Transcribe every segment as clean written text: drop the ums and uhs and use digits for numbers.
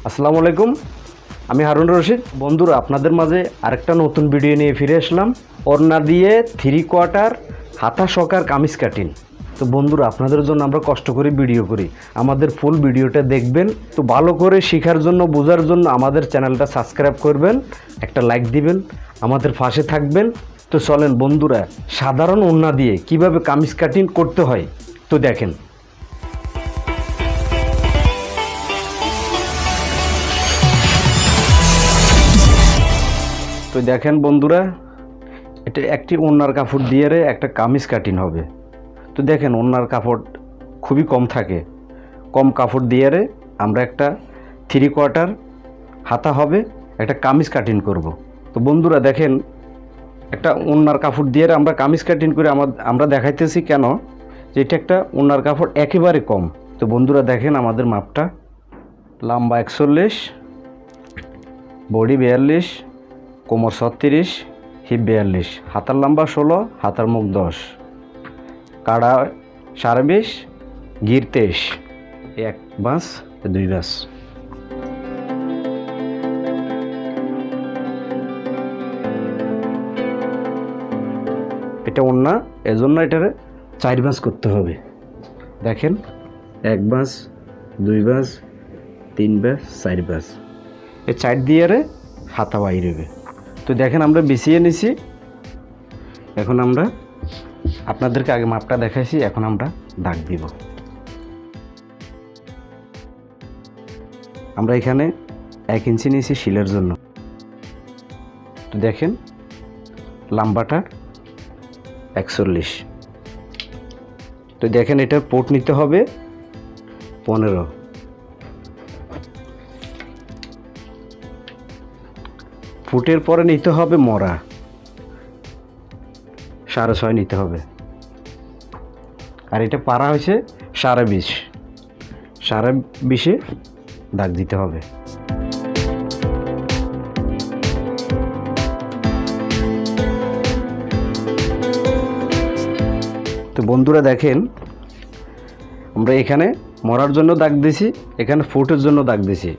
আসসালামু আলাইকুম, আমি হারুন রশিদ। বন্ধুরা, আপনাদের মাঝে আরেকটা নতুন ভিডিও নিয়ে ফিরে আসলাম। ওড়না দিয়ে 3/4 হাতা সকার কামিজ কাটিং। তো বন্ধুরা, আপনাদের জন্য আমরা কষ্ট করে ভিডিও করি, আমাদের ফুল ভিডিওটা দেখবেন। তো ভালো করে শেখার জন্য, বোঝার জন্য আমাদের চ্যানেলটা সাবস্ক্রাইব করবেন, একটা লাইক দিবেন, আমাদের পাশে থাকবেন। তো চলেন বন্ধুরা, সাধারণ ওড়না দিয়ে কিভাবে কামিজ কাটিং করতে হয় তো দেখেন। তো দেখেন বন্ধুরা, এটা একটি ওড়নার কাপড় দিয়ে একটা কামিজ কাটিং হবে। তো দেখেন, ওড়নার কাপড় খুবই কম থাকে, কম কাপড় দিয়ে আমরা একটা 3/4 হাতা হবে একটা কামিজ কাটিং করব। তো বন্ধুরা দেখেন, একটা ওড়নার কাপড় দিয়ে আমরা কামিজ কাটিং করে আমরা দেখাইতেছি কেন, যে এটা একটা ওড়নার কাপড় একেবারে কম। তো বন্ধুরা দেখেন, আমাদের মাপটা লম্বা 41, বডি 42, কোমর 36, হিপ 42, হাতার লম্বা 16, হাতার মুখ 10, কাড়া 20.5, গির 23, 1 বাঁশ 2 বাঁশ। এটা ওড়না, এজন্য এটারে 4 বাঁশ করতে হবে। দেখেন, 1 বাঁশ, 2 বাঁশ, 3 বাঁশ, 4 বাঁশ। এই 4 দিয়ে হাতা বাইরে হবে। তো দেখেন, আমরা বিছিয়ে নিছি। এখন আমরা আপনাদেরকে আগে মাপটা দেখাইছি, এখন আমরা দাগ দিব। আমরা এখানে 1 ইঞ্চি নিয়েছি শিলের জন্য। তো দেখেন, লম্বাটা 41। তো দেখেন, এটার পোট নিতে হবে 15। ফুটের পরে নিতে হবে মরা 6.5 নিতে হবে। আর এটা পাড়া হয়েছে 20.5, 20.5 দাগ দিতে হবে। তো বন্ধুরা দেখেন, আমরা এখানে মরার জন্য দাগ দিছি, এখানে ফুটের জন্য দাগ দিছি।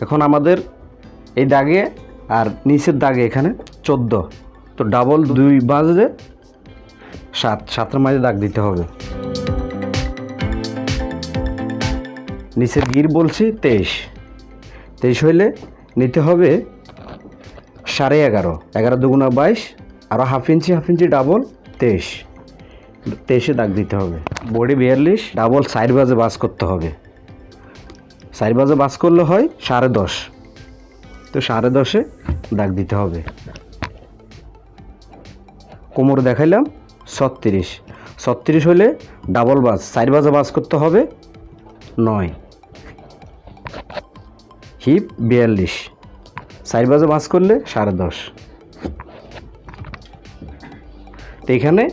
এখন আমাদের এই দাগে আর নিচের দাগে এখানে 14, তো ডাবল 2 বাজে 7 মাঝে দাগ দিতে হবে। নিচের গির বলছি 23 হইলে নিতে হবে 11.5, 11 দুগুণা 22, আরও হাফ ইঞ্চি ডাবল 23 দাগ দিতে হবে। বডি 42, ডাবল 4 বাজে বাস করতে হবে। 4 বাজে বাস করলে হয় 10.5, তো 10.5 দাগ দিতে হবে। কোমর দেখাইলাম 36 হলে ডাবল বাস 4 বাজে বাস করতে হবে 9। হিপ 42, 4 বাজে বাস করলে 10.5। তো এখানে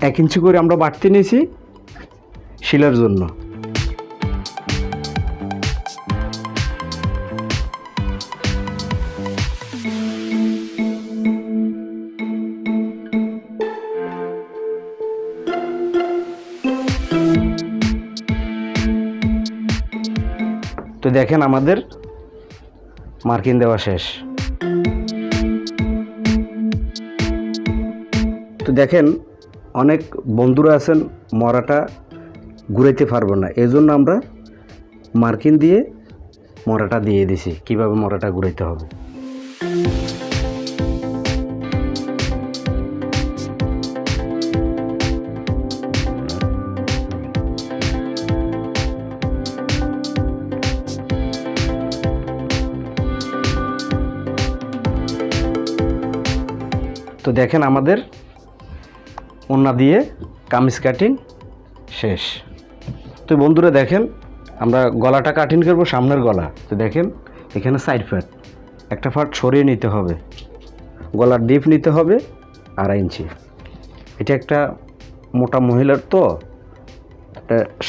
1 ইঞ্চি করে আমরা বাড়তি নিয়েছি শিলার জন্য। তো দেখেন, আমাদের মার্কিং দেওয়া শেষ। তো দেখেন, অনেক বন্ধুরা আছেন মরাটা ঘুরাইতে পারবো না, এই জন্য আমরা মার্কিং দিয়ে মরাটা দিয়ে দিছি কিভাবে মরাটা ঘুরাইতে হবে। তো দেখেন, আমাদের ওড়না দিয়ে কামিজ কাটিং শেষ। তো বন্ধুরা দেখেন, আমরা গলাটা কাটিং করব, সামনের গলা। তো দেখেন, এখানে 4 ফাট, একটা ফাট সরিয়ে নিতে হবে। গলার ডিপ নিতে হবে 2.5 ইঞ্চি। এটা একটা মোটা মহিলার, তো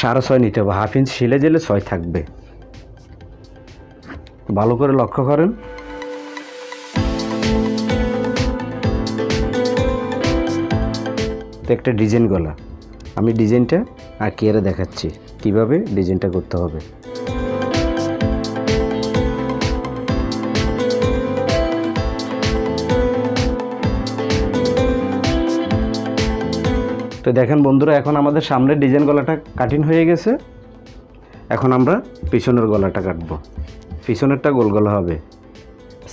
6.5 নিতে হবে। হাফ ইঞ্চি শিলে দিলে 6 থাকবে। ভালো করে লক্ষ্য করেন। একটা ডিজাইন গলা, আমি ডিজাইনটা আঁকিয়ে দেখাচ্ছি কিভাবে ডিজাইনটা করতে হবে। তো দেখেন বন্ধুরা, এখন আমাদের সামনের ডিজাইন গলাটা কাটিং হয়ে গেছে। এখন আমরা পিছনের গলাটা কাটবো। পিছনেরটা গোল গলা হবে,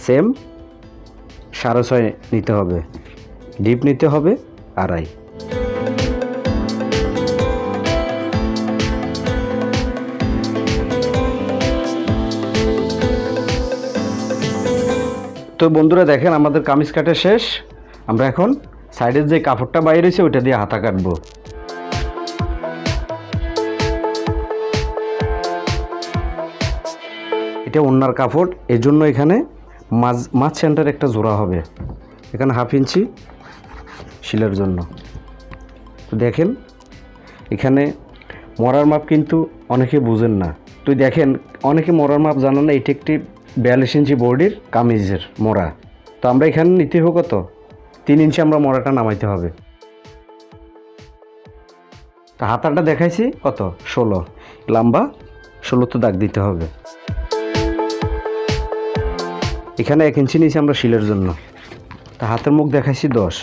সেম 6.5 নিতে হবে, ডিপ নিতে হবে 2.5। তো বন্ধুরা দেখেন আমাদের কামিজ কাটা শেষ। আমরা এখন সাইডের যে কাপড়টা বাইরে রয়েছে ওইটা দিয়ে হাতা কাটবো। এটা ওন্নার কাপড়, এর জন্য এখানে মাঝ সেন্টার একটা জোড়া হবে, এখানে 1/2 ইঞ্চি শিলের জন্য। তো দেখেন এখানে মরার মাপ কিন্তু অনেকে বুঝেন না। তো দেখেন অনেকে মরার মাপ জানেন না। এটি একটি 42 ইঞ্চি বডির কামিজের মোড়া। তো আমরা এখানে নিতে হবে কত, 3 ইঞ্চি আমরা মোড়াটা নামাইতে হবে। তা হাতাটা দেখাইছি কত, 16, লম্বা 16 তো দাগ দিতে হবে। এখানে 1 ইঞ্চি নিয়েছি আমরা শিলের জন্য। তা হাতের মুখ দেখাইছি 10,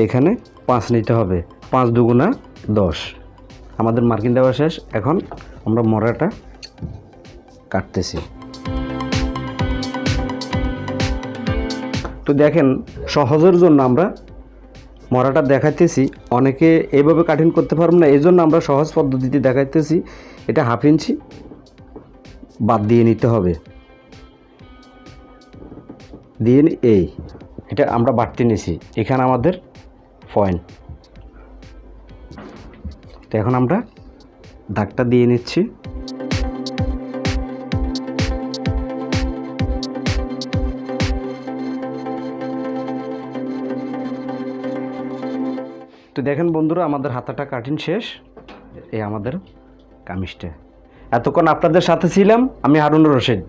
এখানে 5 নিতে হবে, 5 দুগুণা 10। আমাদের মার্কিং দেওয়া শেষ। এখন আমরা মোড়াটা কাটতেছি। তো দেখেন সহজের জন্য আমরা মরাটা দেখাইতেছি। অনেকে এইভাবে কাটিং করতে পারবো না, এই জন্য আমরা সহজ পদ্ধতিতে দেখাইতেছি। এটা 1/2 ইঞ্চি বাদ দিয়ে নিতে হবে, দিয়ে এটা আমরা বাড়তি নিছি, এখানে আমাদের পয়েন্ট। তো এখন আমরা দাগটা দিয়ে নিচ্ছি। তো দেখেন বন্ধুরা আমাদের হাতাটা কাটিং শেষ। এই আমাদের কামিজটা। এতক্ষণ আপনাদের সাথে ছিলাম আমি হারুনুর রশিদ।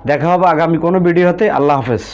দেখা হবে আগামী কোনো ভিডিওতে। আল্লাহ হাফেজ।